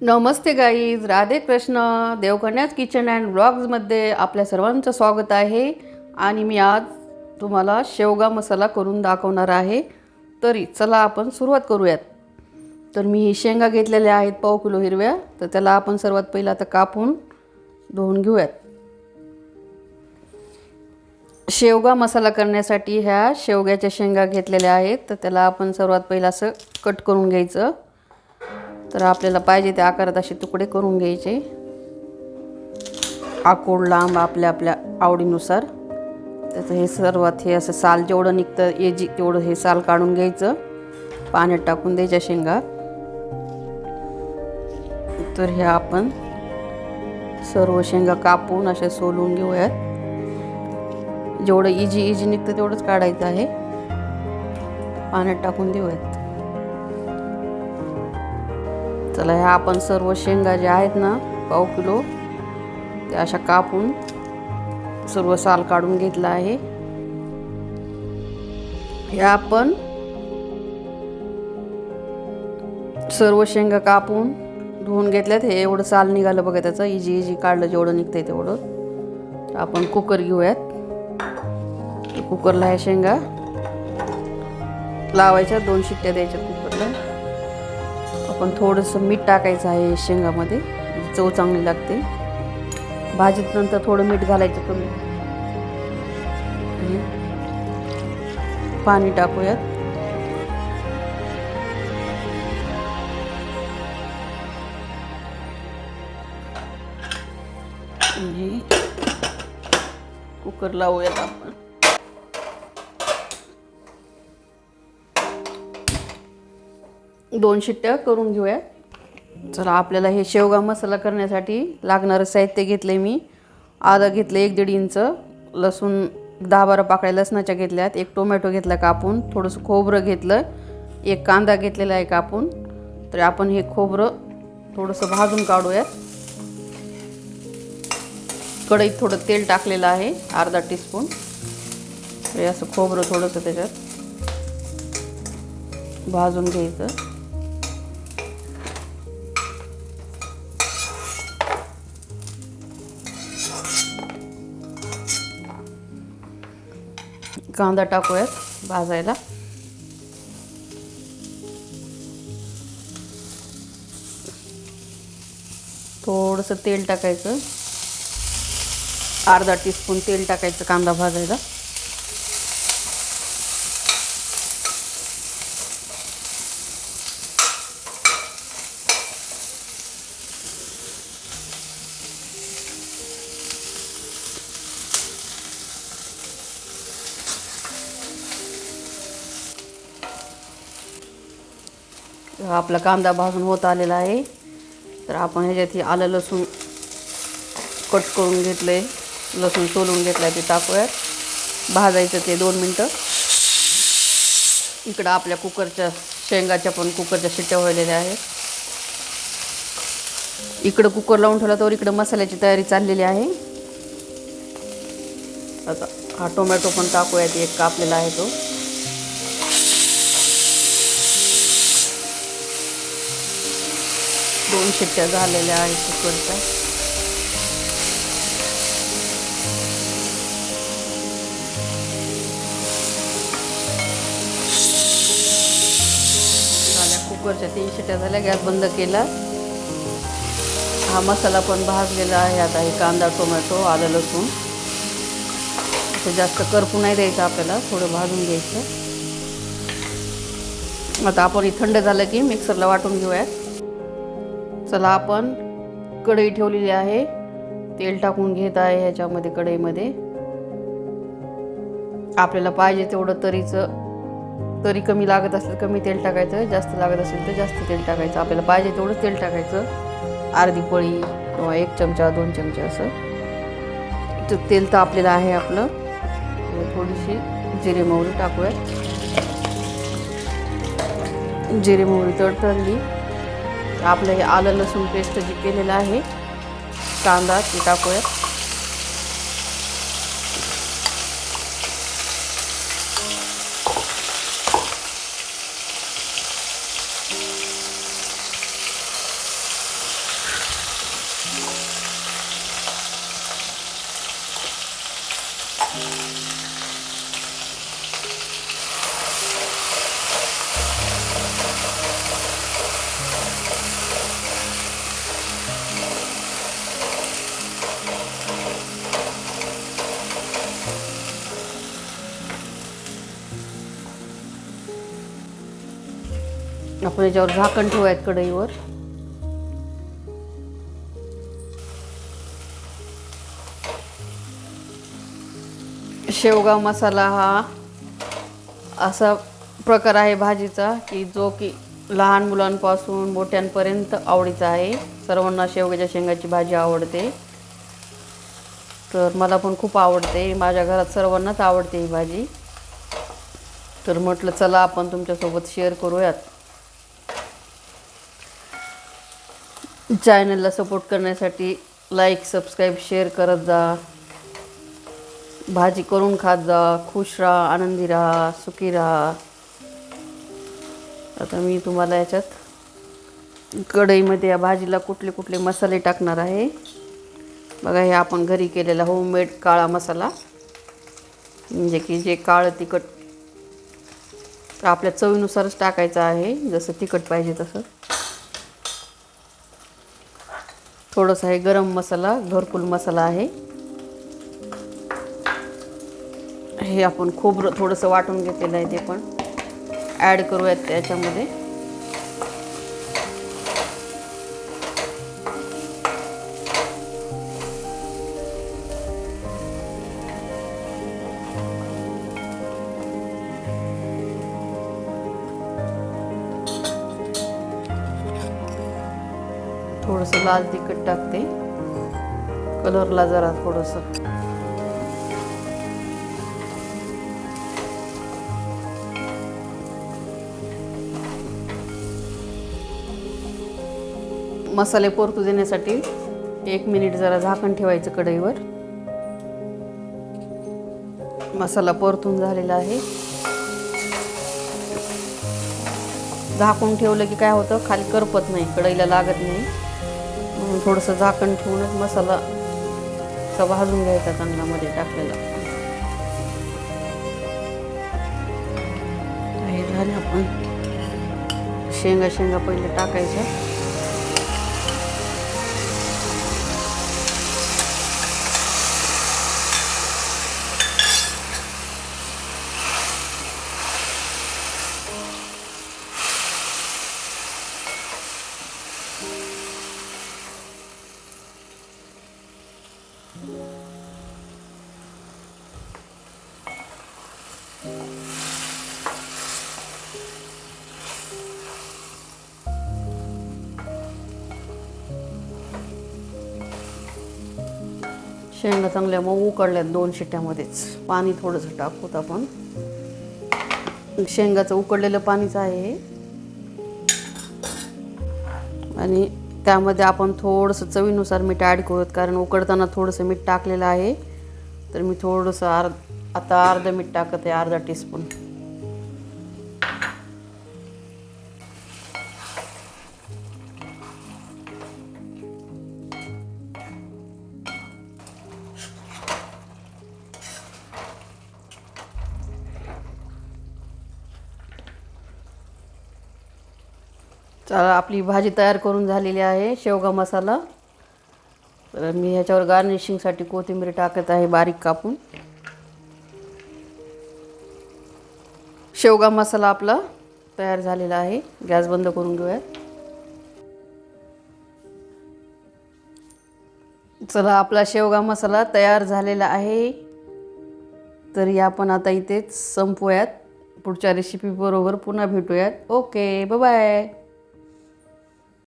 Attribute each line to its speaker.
Speaker 1: नमस्ते guys, Radhe Krishna. देवकन्याज kitchen and ब्लॉग्समध्ये आपल्या सर्वांचं स्वागत आहे. आणि मी आज तुम्हाला शेवगा मसाला करून दाखवणार आहे. तरी चला आपण सुरुवात करूयात. तर मी शेंगा घेतलेल्या आहेत पाव किलो हिरव्या. तर त्याला आपण सर्वात पहिला आता कापून धुवून घेऊयात. शेवगा मसाला करण्यासाठी ह्या शेवग्याच्या शेंगा घेतलेल्या आहेत. तर त्याला आपण सर्वात पहिला असं कट करून घ्यायचं. तर आपल्याला पाहिजे त्या आकारात असे तुकडे करून घ्यायचे. आकोड लांब आपल्या आपल्या आवडीनुसार. त्याचं हे सर्वात हे असं साल जेवढं निघतं एजी तेवढं हे साल काढून घ्यायचं. पाण्यात टाकून द्यायच्या शेंगा. तर ह्या आपण सर्व शेंगा कापून अशा सोलून घेऊयात. जेवढं इजी निघतं तेवढंच काढायचं आहे. पाण्यात टाकून देऊयात. चला ह्या आपण सर्व शेंगा ज्या आहेत ना पाव किलो त्या अशा कापून सर्व साल काढून घेतला आहे. ह्या आपण सर्व शेंगा कापून धुवून घेतल्यात. हे एवढं साल निघालं बघा त्याचं. इजी काढलं जेवढं निघतंय तेवढं. आपण कुकर घेऊयात. कुकरला ह्या शेंगा लावायच्या. 2 शिट्ट्या द्यायच्या कुकरला. आपण थोडंसं मीठ टाकायचं आहे शेंगामध्ये, चव चांगली लागते. भाजीत नंतर थोडं मीठ घालायचं कमी. पाणी टाकूयात. कुकर लावूयात आपण. दोन शिट्ट्या करून घेऊया. चला आपल्याला हे शेवगा मसाला करण्यासाठी लागणारं साहित्य घेतले. मी आलं घेतलं 1-1.5 इंच. लसूण 10-12 पाकळ्या लसणाच्या घेतल्यात. 1 टोमॅटो घेतला कापून. थोडंसं खोबरं घेतलं. 1 कांदा घेतलेला आहे कापून. तर आपण हे खोबरं थोडंसं भाजून काढूयात. कढईत थोडं तेल टाकलेलं आहे, अर्धा टीस्पून. हे असं खोबरं थोडंसं त्याच्यात भाजून घ्यायचं. कांदा टाकूयात भाजायला. थोडंसं तेल टाकायचं. अर्धा टीस्पून तेल टाकायचं कांदा भाजायला. आपला कांदा भाजून होत आलेला आहे. तर आपण ह्याच्यात आलं लसूण कट करून घेतलंय, लसूण सोलून घेतलाय ते टाकूयात. भाजायचं ते 2 मिनटं. इकडं आपल्या कुकरच्या शेंगाच्या पण कुकरच्या शिट्ट्या व्हायलेल्या आहेत. इकडं कुकर लावून ठेवला तर इकडं मसाल्याची तयारी चाललेली आहे. आता हा टोमॅटो पण टाकूयात. 1 कापलेला आहे तो. दोन शिट्ट्या झालेल्या आहेत कुकरच्या. कुकरच्या 3 शिट्ट्या झाल्या. गॅस बंद केला. हा मसाला पण भाजलेला आहे. आता हे कांदा टोमॅटो आलं लसूण ते जास्त करपू नाही द्यायचं आपल्याला, थोडं भाजून घ्यायचं. आता आपण थंड झालं की मिक्सरला वाटून घेऊयात. चला आपण कढई ठेवलेली आहे. तेल टाकून घेत आहे ह्याच्यामध्ये. कढईमध्ये आपल्याला पाहिजे तेवढं तरी कमी लागत असेल कमी तेल टाकायचं. जास्त लागत असेल तर जास्त तेल टाकायचं. आपल्याला पाहिजे तेवढं तेल टाकायचं. अर्धी पळी किंवा 1 चमचा 2 चमचे असं. तर तेल तापलेलं आहे आपलं. थोडीशी जिरे मोहरी टाकूयात. जिरे मोहरी तडतडली. आपलं हे आलं लसूण पेस्ट जी केलेलं आहे कांदा ते टाकूयात. आपण याच्यावर झाकण ठेवूयात कढईवर. शेवगा मसाला हा असा प्रकार आहे भाजीचा की जो की लहान मुलांपासून मोठ्यांपर्यंत आवडीचा आहे. सर्वांना शेवग्याच्या शेंगाची भाजी आवडते. तर मला पण खूप आवडते. माझ्या घरात सर्वांनाच आवडते ही भाजी. तर म्हटलं चला आपण तुमच्यासोबत शेअर करूयात. चॅनलला सपोर्ट करण्यासाठी लाईक, सबस्क्राईब, शेअर करत जा. भाजी करून खात जा. खुश राहा, आनंदी राहा, सुखी राहा. आता मी तुम्हाला याच्यात कढईमध्ये या भाजीला कुठले कुठले मसाले टाकणार आहे. बघा, हे आपण घरी केलेला होममेड काळा मसाला, म्हणजे की जे काळं तिखट आपल्या चवीनुसारच टाकायचं आहे, जसं तिखट पाहिजे तसं. थोडंसं आहे गरम मसाला, घरकुल मसाला आहे. हे आपण खोबरं थोडंसं वाटून घेतलेलं आहे, ते पण ॲड करूयात त्याच्यामध्ये. थोडंसं लाल तिखट टाकते कलरला जरा थोडंसं. मसाले परतू देण्यासाठी 1 मिनिट जरा झाकण ठेवायचं कढईवर. मसाला परतून झालेला आहे. झाकून ठेवलं की काय होतं, खाली करपत नाही, कढईला लागत नाही. म्हणून थोडंसं झाकण ठेवूनच मसाला असा भाजून घ्यायचा चांगला मध्ये टाकलेला. हे झाले. आपण शेंगा पहिले टाकायच्या. शेंगा चांगल्या मऊ उकडल्यात 2 शिट्ट्यामध्येच. पाणी थोडंसं टाकूत आपण. शेंगाचं उकडलेलं पाणीच आहे आणि त्यामध्ये आपण थोडंसं चवीनुसार मीठ ॲड करूयात, कारण उकडताना थोडंसं मीठ टाकलेलं आहे. तर मी थोडंसं आता अर्ध मीठ टाकत आहे, अर्धा टीस्पून. चला, आपली भाजी तयार करून झालेली आहे, शेवगा मसाला. तर मी ह्याच्यावर गार्निशिंगसाठी कोथिंबीर टाकत आहे बारीक कापून. शेवगा मसाला आपला तयार झालेला आहे. गॅस बंद करून घेऊयात. चला, आपला शेवगा मसाला तयार झालेला आहे. तरी आपण आता इथेच संपवूयात. पुढच्या रेसिपी बरोबर पुन्हा भेटूयात. Okay, bye bye.